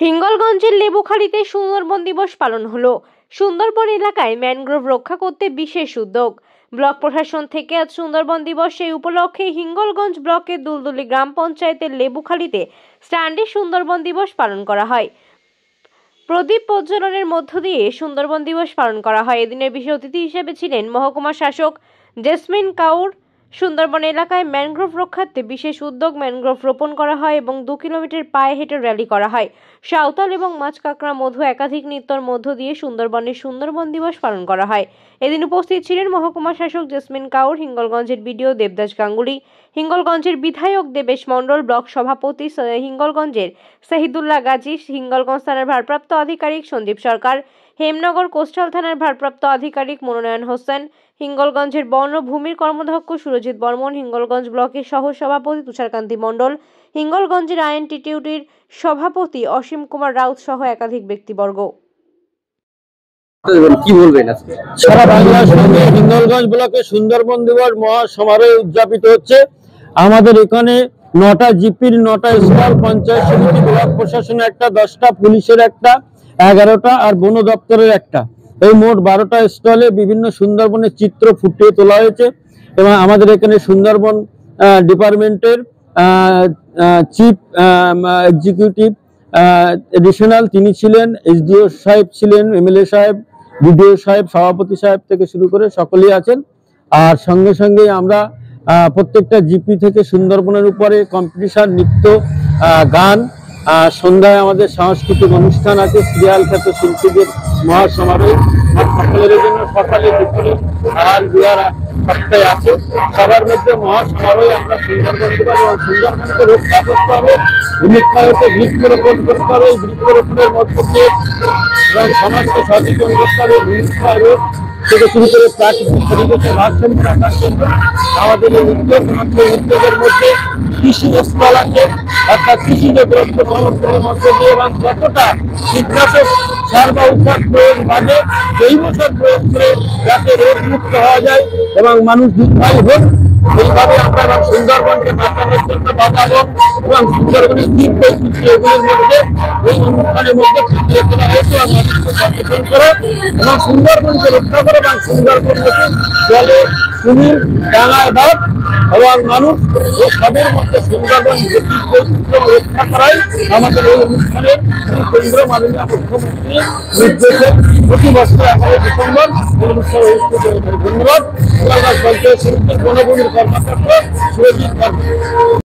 হিঙ্গলগঞ্জের লেবুখালীতে সুন্দরবন দিবস পালন হলো। সুন্দরবন এলাকায় ম্যানগ্রোভ রক্ষা করতে বিশেষ উদ্যোগ। ব্লক প্রশাসন থেকে আজ সুন্দরবন দিবস সেই উপলক্ষে হিঙ্গলগঞ্জ ব্লকের দুলদুলি গ্রাম পঞ্চায়েতের লেবুখালীতে স্ট্যান্ডে সুন্দরবন দিবস পালন করা হয়। প্রদীপ প্রজ্বলনের মধ্য দিয়ে সুন্দরবন দিবস পালন করা হয়। এদিনের বিশেষ অতিথি হিসেবে ছিলেন মহকুমা শাসক জেসমিন কাউর। সুন্দরবন এলাকায় ম্যানগ্রোভ রক্ষার্থে বিশেষ উদ্যোগ, ম্যানগ্রোভ রোপণ করা হয় এবং 2 কিলোমিটার পায়ে হেঁটে র্যালি করা হয়। সাঁওতাল এবং মাছ কাঁকড়া মধু একাধিক নৃত্যর মধ্য দিয়ে সুন্দরবন দিবস পালন করা হয়। এদিন উপস্থিত ছিলেন মহকুমা শাসক জেসমিন কাউর, হিঙ্গলগঞ্জের বিডিও দেবদাস গাঙ্গুলি, হিঙ্গলগঞ্জের বিধায়ক দেবেশ মণ্ডল, ব্লক সভাপতি হিঙ্গলগঞ্জের শহীদুল্লাহ গাজী, হিঙ্গলগঞ্জ থানার ভারপ্রাপ্ত আধিকারিক সঞ্জীব সরকার, হেমনগর কোস্টাল থানার ভারপ্রাপ্ত আধিকারিক মনোনয়ন হোসেন, হিঙ্গলগঞ্জের বনভূমির কর্মধ্যক্ষ সুরজিৎ বর্মন, হিঙ্গলগঞ্জ ব্লকের সহ সভাপতি তুষারকান্তি মণ্ডল, হিঙ্গলগঞ্জের আইএনটিটিউটির সভাপতি অসীম কুমার রাউত সহ একাধিক ব্যক্তিবর্গ। কি বলবেন? সারা বাংলার সঙ্গে হিঙ্গলগঞ্জ ব্লকে সুন্দরবন দিবস মহা সমারোহে উদযাপিত হচ্ছে। আমাদের এখানে 9টা জিপির 9টা স্টল, পঞ্চায়েত সমিতি, ব্লক প্রশাসনের একটা, 10টা পুলিশের একটা, 11টা আর বন দপ্তরের একটা, এই মোট 12টা স্টলে বিভিন্ন সুন্দরবনের চিত্র ফুটিয়ে তোলা হয়েছে। এবং আমাদের এখানে সুন্দরবন ডিপার্টমেন্টের চিফ এক্সিকিউটিভ এডিশনাল তিনি ছিলেন, এসডিও সাহেব ছিলেন, এমএলএ সাহেব, বিডিও সাহেব, সভাপতি সাহেব থেকে শুরু করে সকলেই আছেন। আর সঙ্গে সঙ্গে আমরা প্রত্যেকটা জিপি থেকে সুন্দরবনের উপরে কম্পিটিশন, নৃত্য, গান, সন্ধ্যায় আমাদের সাংস্কৃতিক অনুষ্ঠান আছে, সিরিয়াল খ্যাত শিল্পীদের মহাসমারোহ। সকলের জন্য সকালে দুপুরে আর বিহার সপ্তাহে আছে। সবার মধ্যে মহাসমারোহে আমরা সুন্দরবন দিবস এবং সুন্দরবনকে রক্ষা করতে হবে, ভূমিক্ষয়কে বৃক্ষরোপণ করতে হবে, বৃক্ষরোপণের মধ্য দিয়ে এবং সমাজকে সচেতন করতে হবে। ভূমিক্ষয় রোধ থেকে শুরু করে প্রাকৃতিক পরিবেশের ভারসাম্য রাখার জন্য আমাদের এই উদ্যোগের মধ্যে কৃষি স্থল আছে, অর্থাৎ কৃষিজ দ্রব্য সংরক্ষণের মধ্য দিয়ে এবং যতটা কীটনাশক সার বা উৎপাদ প্রয়োগ বাদে জৈব সার প্রয়োগ করে যাতে রোগ মুক্ত হওয়া যায় এবং মানুষ দুর্বল হোক, এইভাবে আমরা সুন্দরবনকে বাঁচানোর জন্য বাঁচাবো এবং সুন্দরবনের জীব বৈচিত্র্য এগুলির মধ্যে এই অনুষ্ঠানের মধ্যে ফুটিয়ে তোলা হয়েছে এবং মানুষকে সচেতন করে এবং সুন্দরবনকে রক্ষা করে এবং সুন্দরবনকে জলে কুমির, ডাঙায় বাঘ এবং মানুষ এই সবের মধ্যে সুন্দরবন জীব বৈচিত্র্য রক্ষা করাই আমাদের এই অনুষ্ঠানের কেন্দ্র। মাননীয় মুখ্যমন্ত্রী নির্দেশে প্রতি বছর 11 ডিসেম্বর এই অনুষ্ঠান অনুষ্ঠিত হয়ে থাকে। ধন্যবাদ। পঞ্চায়েত সমিতির বনভূমির কর্মকর্তা সুরজিৎ বর্মন।